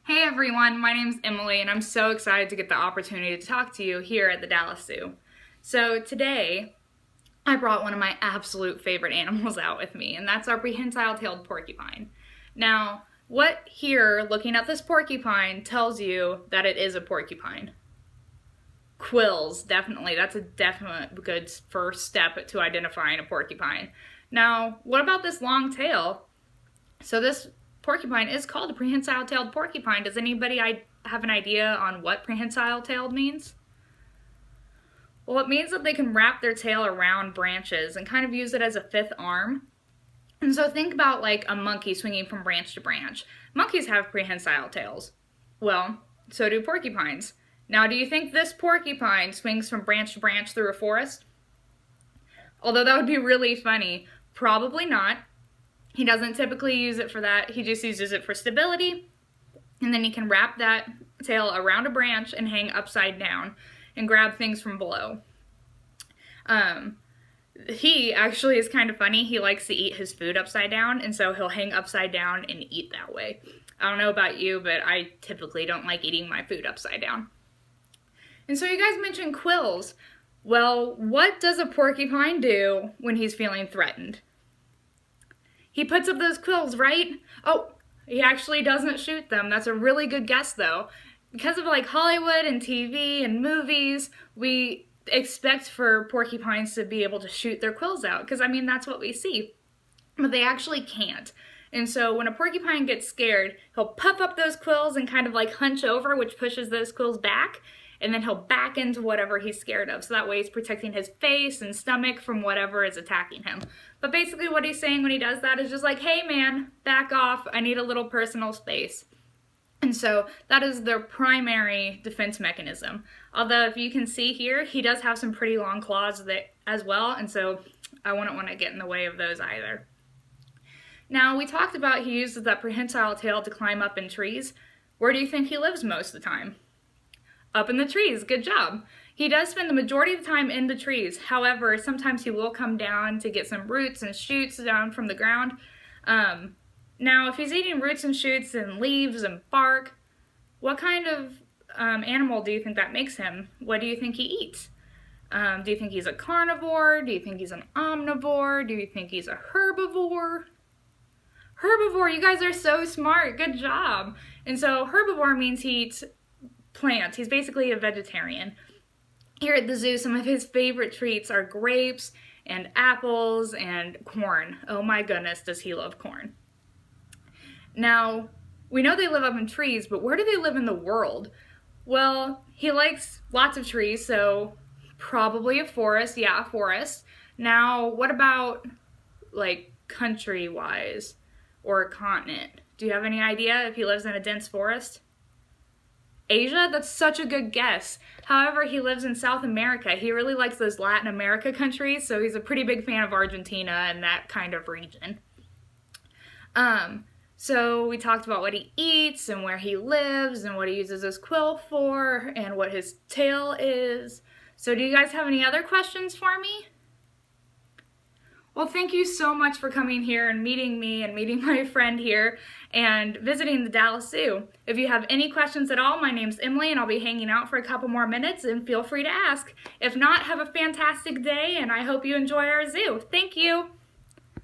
Hey everyone, my name's Emily and I'm so excited to get the opportunity to talk to you here at the Dallas Zoo. So today, I brought one of my absolute favorite animals out with me, and that's our prehensile-tailed porcupine. Now, what here, looking at this porcupine, tells you that it is a porcupine? Quills, definitely. That's a definite good first step to identifying a porcupine. Now, what about this long tail? So this porcupine is called a prehensile-tailed porcupine. Does anybody have an idea on what prehensile-tailed means? Well, it means that they can wrap their tail around branches and kind of use it as a fifth arm. And so think about like a monkey swinging from branch to branch. Monkeys have prehensile tails. Well, so do porcupines. Now, do you think this porcupine swings from branch to branch through a forest? Although that would be really funny. Probably not. He doesn't typically use it for that. He just uses it for stability. And then he can wrap that tail around a branch and hang upside down and grab things from below. He actually is kind of funny. He likes to eat his food upside down, and so he'll hang upside down and eat that way. I don't know about you, but I typically don't like eating my food upside down. And so you guys mentioned quills. Well, what does a porcupine do when he's feeling threatened? He puts up those quills, right? Oh, he actually doesn't shoot them. That's a really good guess, though. Because of like Hollywood and TV and movies, we expect for porcupines to be able to shoot their quills out. Because, I mean, that's what we see. But they actually can't. And so when a porcupine gets scared, he'll puff up those quills and kind of like hunch over, which pushes those quills back. And then he'll back into whatever he's scared of. So that way he's protecting his face and stomach from whatever is attacking him. But basically what he's saying when he does that is just like, hey man, back off, I need a little personal space. And so that is their primary defense mechanism. Although if you can see here, he does have some pretty long claws as well, and so I wouldn't want to get in the way of those either. Now, we talked about he uses that prehensile tail to climb up in trees. Where do you think he lives most of the time? Up in the trees, good job. He does spend the majority of the time in the trees. However, sometimes he will come down to get some roots and shoots down from the ground. Now, if he's eating roots and shoots and leaves and bark, what kind of animal do you think that makes him? What do you think he eats? Do you think he's a carnivore? Do you think he's an omnivore? Do you think he's a herbivore? Herbivore, you guys are so smart. Good job. And so herbivore means he eats plants. He's basically a vegetarian. Here at the zoo, some of his favorite treats are grapes and apples and corn. Oh my goodness, does he love corn. Now, we know they live up in trees, but where do they live in the world? Well, he likes lots of trees, so probably a forest. Yeah, a forest. Now, what about like country-wise or a continent? Do you have any idea if he lives in a dense forest? Asia? That's such a good guess. However, he lives in South America. He really likes those Latin America countries, so he's a pretty big fan of Argentina and that kind of region. So we talked about what he eats and where he lives and what he uses his quill for and what his tail is. So do you guys have any other questions for me? Well, thank you so much for coming here and meeting me and meeting my friend here and visiting the Dallas Zoo. If you have any questions at all, my name's Emily and I'll be hanging out for a couple more minutes and feel free to ask. If not, have a fantastic day and I hope you enjoy our zoo. Thank you.